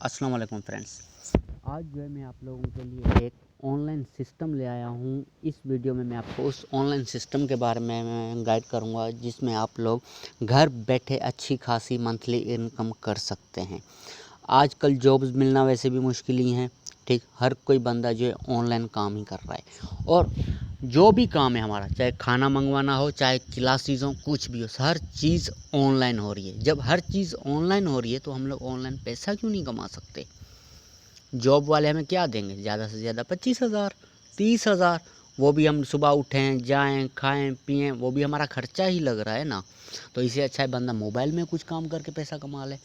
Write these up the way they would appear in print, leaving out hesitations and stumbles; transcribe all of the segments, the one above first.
अस्सलाम वालेकुम फ्रेंड्स। आज जो है मैं आप लोगों के लिए एक ऑनलाइन सिस्टम ले आया हूँ। इस वीडियो में मैं आपको उस ऑनलाइन सिस्टम के बारे में मैं गाइड करूँगा जिसमें आप लोग घर बैठे अच्छी खासी मंथली इनकम कर सकते हैं। आजकल जॉब्स मिलना वैसे भी मुश्किल ही हैं, ठीक। हर कोई बंदा जो है ऑनलाइन काम ही कर रहा है और जो भी काम है हमारा, चाहे खाना मंगवाना हो, चाहे क्लासेस हो, कुछ भी हो, हर चीज़ ऑनलाइन हो रही है। जब हर चीज़ ऑनलाइन हो रही है तो हम लोग ऑनलाइन पैसा क्यों नहीं कमा सकते। जॉब वाले हमें क्या देंगे, ज़्यादा से ज़्यादा 25,000 30,000, वो भी हम सुबह उठें जाएं खाएं पिएं, वो भी हमारा खर्चा ही लग रहा है ना। तो इससे अच्छा है बंदा मोबाइल में कुछ काम करके पैसा कमा ले।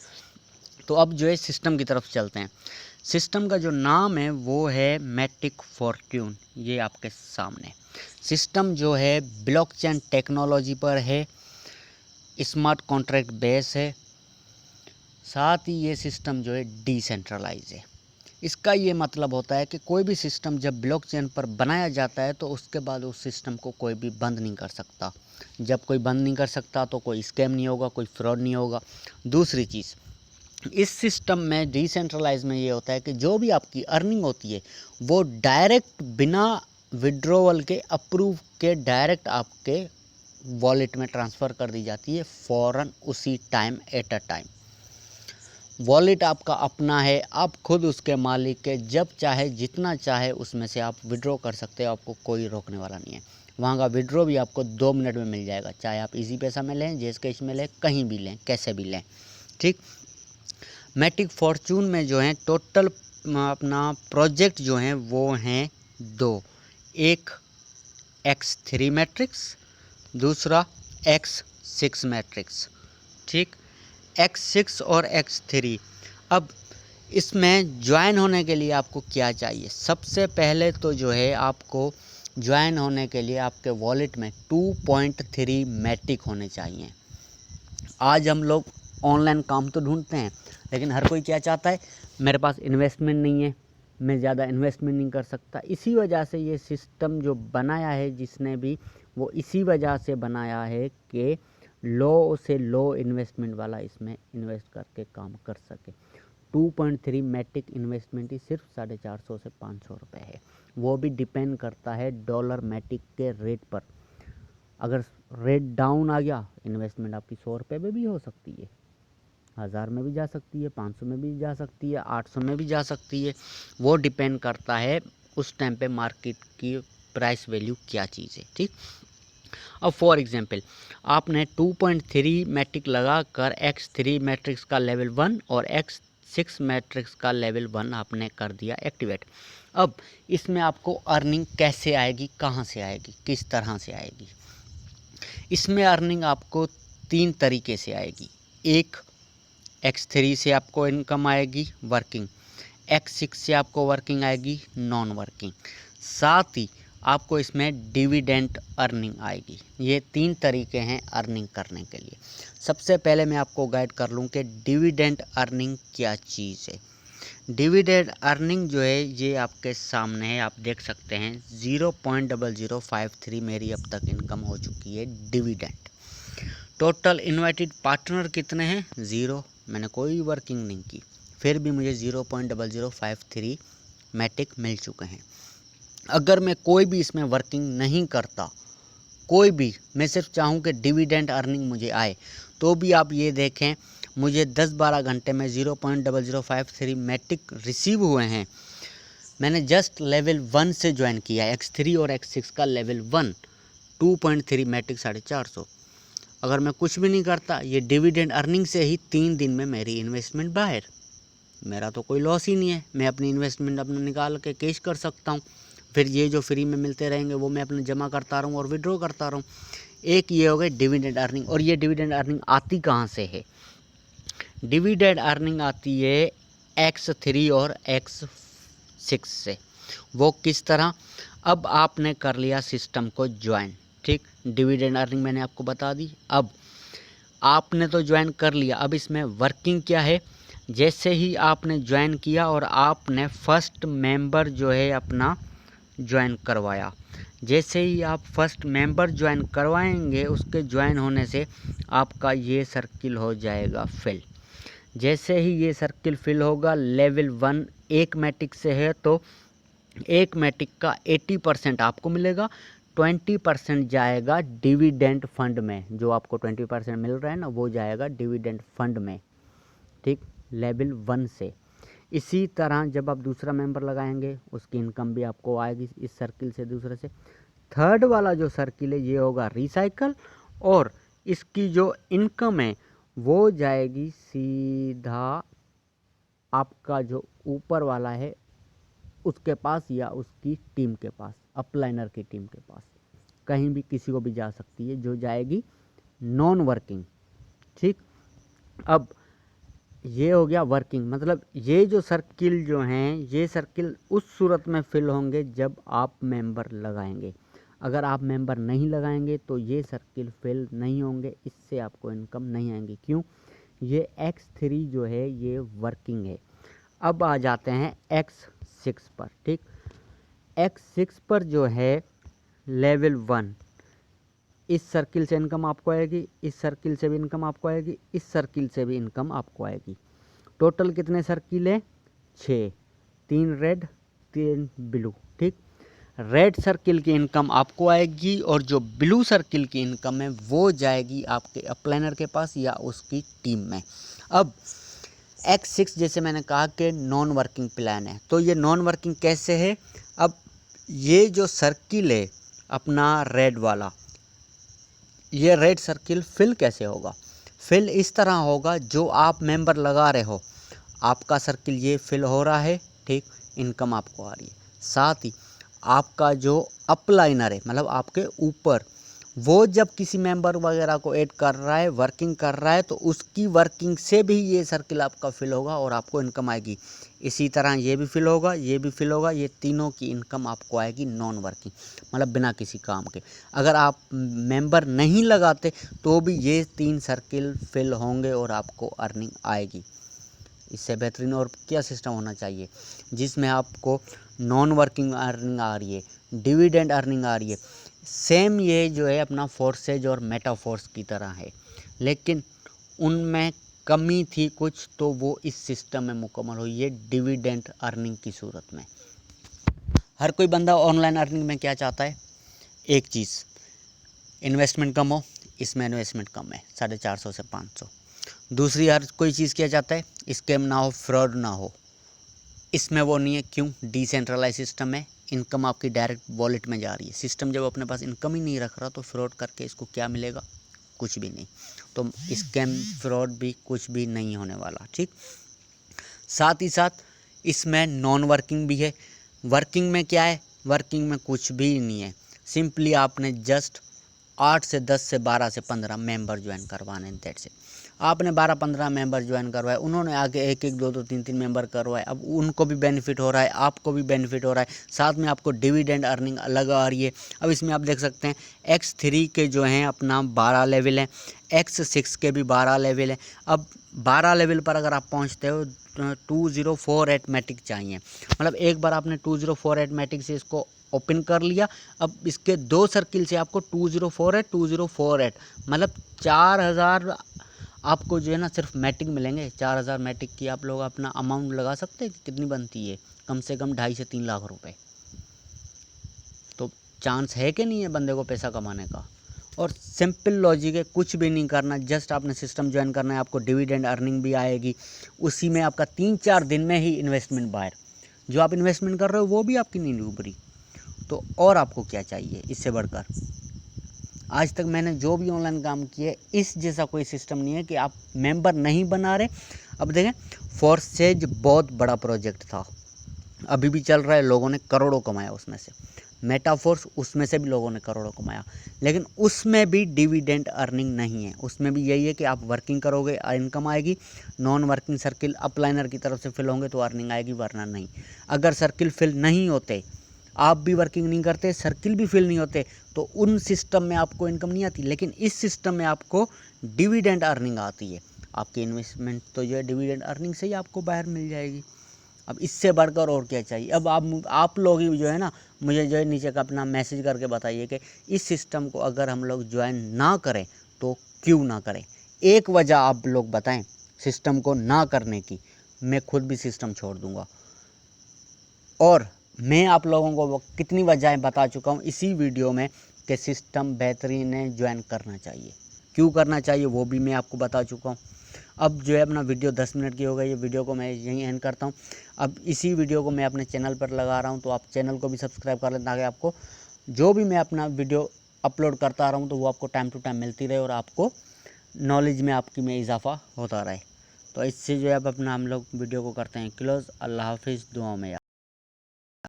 तो अब जो है सिस्टम की तरफ चलते हैं। सिस्टम का जो नाम है वो है मैटिक फॉर्ट्यून। ये आपके सामने सिस्टम जो है ब्लॉकचेन टेक्नोलॉजी पर है, स्मार्ट कॉन्ट्रैक्ट बेस है, साथ ही ये सिस्टम जो है डिसेंट्रलाइज है। इसका ये मतलब होता है कि कोई भी सिस्टम जब ब्लॉकचेन पर बनाया जाता है तो उसके बाद उस सिस्टम को कोई भी बंद नहीं कर सकता। जब कोई बंद नहीं कर सकता तो कोई स्कैम नहीं होगा, कोई फ्रॉड नहीं होगा। दूसरी चीज़, इस सिस्टम में डिसेंट्रलाइज में ये होता है कि जो भी आपकी अर्निंग होती है वो डायरेक्ट बिना विड्रॉवल के अप्रूव के डायरेक्ट आपके वॉलेट में ट्रांसफ़र कर दी जाती है फ़ौरन उसी time at a time. Wallet आपका अपना है, आप खुद उसके मालिक है। जब चाहे जितना चाहे उसमें से आप विड्रॉ कर सकते हो, आपको कोई रोकने वाला नहीं है। वहाँ का विड्रॉ भी आपको 2 मिनट में मिल जाएगा, चाहे आप इजी पैसा में लें, जेस कैश में लें, कहीं भी लें, कैसे भी लें, ठीक। मैटिक फॉर्च्यून में जो है टोटल अपना प्रोजेक्ट जो हैं वो हैं 2, एक X3 मैट्रिक्स, दूसरा X6 मैट्रिक्स, ठीक। X6 और X3। अब इसमें ज्वाइन होने के लिए आपको क्या चाहिए? सबसे पहले तो जो है आपको ज्वाइन होने के लिए आपके वॉलेट में 2.3 मैटिक होने चाहिए। आज हम लोग ऑनलाइन काम तो ढूंढते हैं, लेकिन हर कोई क्या चाहता है, मेरे पास इन्वेस्टमेंट नहीं है, मैं ज़्यादा इन्वेस्टमेंट नहीं कर सकता। इसी वजह से ये सिस्टम जो बनाया है जिसने भी, वो इसी वजह से बनाया है कि लो से लो इन्वेस्टमेंट वाला इसमें इन्वेस्ट करके काम कर सके। 2.3 मैटिक इन्वेस्टमेंट ही सिर्फ 450 से 500 रुपये है। वो भी डिपेंड करता है डॉलर मैटिक के रेट पर। अगर रेट डाउन आ गया, इन्वेस्टमेंट आपकी 100 रुपये में भी हो सकती है, 1000 में भी जा सकती है, 500 में भी जा सकती है, 800 में भी जा सकती है। वो डिपेंड करता है उस टाइम पे मार्केट की प्राइस वैल्यू क्या चीज़ है, ठीक। अब फॉर एग्जांपल आपने 2.3 मैट्रिक लगा कर X3 मैट्रिक्स का लेवल 1 और X6 मैट्रिक्स का लेवल 1 आपने कर दिया एक्टिवेट। अब इसमें आपको अर्निंग कैसे आएगी, कहाँ से आएगी, किस तरह से आएगी? इसमें अर्निंग आपको 3 तरीके से आएगी। एक, X3 से आपको इनकम आएगी वर्किंग, X6 से आपको वर्किंग आएगी नॉन वर्किंग, साथ ही आपको इसमें डिविडेंड अर्निंग आएगी। ये 3 तरीके हैं अर्निंग करने के लिए। सबसे पहले मैं आपको गाइड कर लूँ कि डिविडेंड अर्निंग क्या चीज़ है। डिविडेंड अर्निंग जो है ये आपके सामने है, आप देख सकते हैं 0.0053 मेरी अब तक इनकम हो चुकी है डिविडेंड। टोटल इन्वाइटेड पार्टनर कितने हैं? 0। मैंने कोई वर्किंग नहीं की, फिर भी मुझे 0.0053 मैटिक मिल चुके हैं। अगर मैं कोई भी इसमें वर्किंग नहीं करता, कोई भी, मैं सिर्फ चाहूँ कि डिविडेंड अर्निंग मुझे आए, तो भी आप ये देखें मुझे 10-12 घंटे में 0.0053 मैटिक रिसीव हुए हैं। मैंने जस्ट लेवल 1 से ज्वाइन किया, X3 और X6 का लेवल 1, 2.3 मैटिक 450। अगर मैं कुछ भी नहीं करता, ये डिविडेंड अर्निंग से ही 3 दिन में मेरी इन्वेस्टमेंट बाहर। मेरा तो कोई लॉस ही नहीं है, मैं अपनी इन्वेस्टमेंट अपना निकाल के कैश कर सकता हूँ। फिर ये जो फ्री में मिलते रहेंगे वो मैं अपने जमा करता रहूँ और विड्रॉ करता रहूँ। एक ये हो गई डिविडेंड अर्निंग। और ये डिविडेंड अर्निंग आती कहाँ से है? डिविडेंड अर्निंग आती है X3 और X6 से। वो किस तरह? अब आपने कर लिया सिस्टम को ज्वाइन, ठीक। डिविडेंड अर्निंग मैंने आपको बता दी। अब आपने तो ज्वाइन कर लिया, अब इसमें वर्किंग क्या है? जैसे ही आपने ज्वाइन किया और आपने फर्स्ट मेंबर जो है अपना ज्वाइन करवाया, जैसे ही आप फर्स्ट मेंबर ज्वाइन करवाएंगे, उसके ज्वाइन होने से आपका ये सर्किल हो जाएगा फिल। जैसे ही ये सर्किल फिल होगा, लेवल 1 एक मैटिक से है तो एक मैटिक का 80% आपको मिलेगा, 20% जाएगा डिविडेंड फंड में। जो आपको 20% मिल रहा है ना, वो जाएगा डिविडेंड फंड में, ठीक, लेवल 1 से। इसी तरह जब आप दूसरा मेंबर लगाएंगे उसकी इनकम भी आपको आएगी इस सर्किल से, दूसरे से। थर्ड वाला जो सर्किल है ये होगा रिसाइकल, और इसकी जो इनकम है वो जाएगी सीधा आपका जो ऊपर वाला है उसके पास या उसकी टीम के पास, अपलाइनर की टीम के पास, कहीं भी किसी को भी जा सकती है, जो जाएगी नॉन वर्किंग, ठीक। अब ये हो गया वर्किंग, मतलब ये जो सर्किल जो हैं ये सर्किल उस सूरत में फिल होंगे जब आप मेंबर लगाएंगे। अगर आप मेंबर नहीं लगाएंगे तो ये सर्किल फिल नहीं होंगे, इससे आपको इनकम नहीं आएंगी। क्यों? ये X3 जो है ये वर्किंग है। अब आ जाते हैं X6 पर, ठीक। X6 पर जो है लेवल 1, इस सर्किल से इनकम आपको आएगी, इस सर्किल से भी इनकम आपको आएगी, इस सर्किल से भी इनकम आपको आएगी। टोटल कितने सर्किल है? 6, 3 रेड 3 ब्लू, ठीक। रेड सर्किल की इनकम आपको आएगी और जो ब्लू सर्किल की इनकम है वो जाएगी आपके अपलाइनर के पास या उसकी टीम में। अब X6 जैसे मैंने कहा कि नॉन वर्किंग प्लान है, तो ये नॉन वर्किंग कैसे है? अब ये जो सर्किल है अपना रेड वाला, ये रेड सर्किल फिल कैसे होगा? फिल इस तरह होगा, जो आप मेंबर लगा रहे हो आपका सर्किल ये फिल हो रहा है, ठीक, इनकम आपको आ रही है। साथ ही आपका जो अपलाइनर है, मतलब आपके ऊपर, वो जब किसी मेंबर वगैरह को ऐड कर रहा है, वर्किंग कर रहा है, तो उसकी वर्किंग से भी ये सर्किल आपका फिल होगा और आपको इनकम आएगी। इसी तरह ये भी फिल होगा, ये भी फिल होगा, ये तीनों की इनकम आपको आएगी नॉन वर्किंग, मतलब बिना किसी काम के। अगर आप मेंबर नहीं लगाते तो भी ये 3 सर्किल फिल होंगे और आपको अर्निंग आएगी। इससे बेहतरीन और क्या सिस्टम होना चाहिए जिसमें आपको नॉन वर्किंग अर्निंग आ रही है, डिविडेंड अर्निंग आ रही है। सेम ये जो है अपना फोर्सेज और मेटाफोर्स की तरह है, लेकिन उनमें कमी थी कुछ, तो वो इस सिस्टम में मुकम्मल हुई है डिविडेंड अर्निंग की सूरत में। हर कोई बंदा ऑनलाइन अर्निंग में क्या चाहता है? एक चीज़, इन्वेस्टमेंट कम हो, इसमें इन्वेस्टमेंट कम है 450 से 500। दूसरी हर कोई चीज़ क्या चाहता है? स्कैम ना हो, फ्रॉड ना हो, इसमें वो नहीं है। क्यों? डिसेंट्रलाइज सिस्टम है, इनकम आपकी डायरेक्ट वॉलेट में जा रही है। सिस्टम जब अपने पास इनकम ही नहीं रख रहा तो फ्रॉड करके इसको क्या मिलेगा? कुछ भी नहीं। तो स्कैम फ्रॉड भी कुछ भी नहीं होने वाला, ठीक। साथ ही साथ इसमें नॉन वर्किंग भी है। वर्किंग में क्या है? वर्किंग में कुछ भी नहीं है, सिंपली आपने जस्ट 8 से 10 से 12 से 15 मेंबर ज्वाइन करवाने, दैट्स इट। आपने 12-15 मेंबर ज्वाइन करवाए, उन्होंने आगे 1-1, 2-2, 3-3 मेंबर करवाए, अब उनको भी बेनिफिट हो रहा है, आपको भी बेनिफिट हो रहा है, साथ में आपको डिविडेंड अर्निंग अलग आ रही है। अब इसमें आप देख सकते हैं X3 के जो हैं अपना 12 लेवल हैं, X6 के भी 12 लेवल हैं। अब 12 लेवल पर अगर आप पहुंचते हो 2048 मैटिक चाहिए, मतलब एक बार आपने 2048 मैटिक से इसको ओपन कर लिया। अब इसके 2 सर्किल से आपको 2048 मतलब 4000 आपको जो है ना सिर्फ मैटिक मिलेंगे। 4000 मैटिक की आप लोग अपना अमाउंट लगा सकते हैं कि कितनी बनती है? कम से कम 2.5 से 3 लाख रुपए। तो चांस है कि नहीं है बंदे को पैसा कमाने का? और सिंपल लॉजिक है, कुछ भी नहीं करना, जस्ट आपने सिस्टम ज्वाइन करना है, आपको डिविडेंड अर्निंग भी आएगी। उसी में आपका 3-4 दिन में ही इन्वेस्टमेंट बाहर, जो आप इन्वेस्टमेंट कर रहे हो वो भी आपकी नहीं डूब रही। तो और आपको क्या चाहिए इससे बढ़कर? आज तक मैंने जो भी ऑनलाइन काम किए, इस जैसा कोई सिस्टम नहीं है कि आप मेंबर नहीं बना रहे। अब देखें, फोर्सेज बहुत बड़ा प्रोजेक्ट था, अभी भी चल रहा है, लोगों ने करोड़ों कमाया उसमें से। मेटाफोर्स, उसमें से भी लोगों ने करोड़ों कमाया, लेकिन उसमें भी डिविडेंड अर्निंग नहीं है। उसमें भी यही है कि आप वर्किंग करोगे इनकम आएगी, नॉन वर्किंग सर्किल अपलाइनर की तरफ से फिल होंगे तो अर्निंग आएगी, वरना नहीं। अगर सर्किल फिल नहीं होते, आप भी वर्किंग नहीं करते, सर्किल भी फिल नहीं होते, तो उन सिस्टम में आपको इनकम नहीं आती। लेकिन इस सिस्टम में आपको डिविडेंड अर्निंग आती है। आपकी इन्वेस्टमेंट तो जो है डिविडेंड अर्निंग से ही आपको बाहर मिल जाएगी। अब इससे बढ़कर और क्या चाहिए? अब आप लोग ही जो है ना, मुझे जो है नीचे का अपना मैसेज करके बताइए कि इस सिस्टम को अगर हम लोग ज्वाइन ना करें तो क्यों ना करें। एक वजह आप लोग बताएं, सिस्टम को ना करने की, मैं खुद भी सिस्टम छोड़ दूंगा। और मैं आप लोगों को वो कितनी वजहें बता चुका हूँ इसी वीडियो में कि सिस्टम बेहतरीन है, ज्वाइन करना चाहिए। क्यों करना चाहिए वो भी मैं आपको बता चुका हूँ। अब जो है अपना वीडियो 10 मिनट की हो गई, ये वीडियो को मैं यहीं एंड करता हूँ। अब इसी वीडियो को मैं अपने चैनल पर लगा रहा हूँ, तो आप चैनल को भी सब्सक्राइब कर लें ताकि आपको जो भी मैं अपना वीडियो अपलोड करता रहा हूँ तो वो आपको टाइम टू टाइम मिलती रहे और आपको नॉलेज में आपकी में इजाफा होता रहे। तो इससे जो है अब अपना हम लोग वीडियो को करते हैं क्लोज़। अल्लाह हाफिज़, दुआ में याद।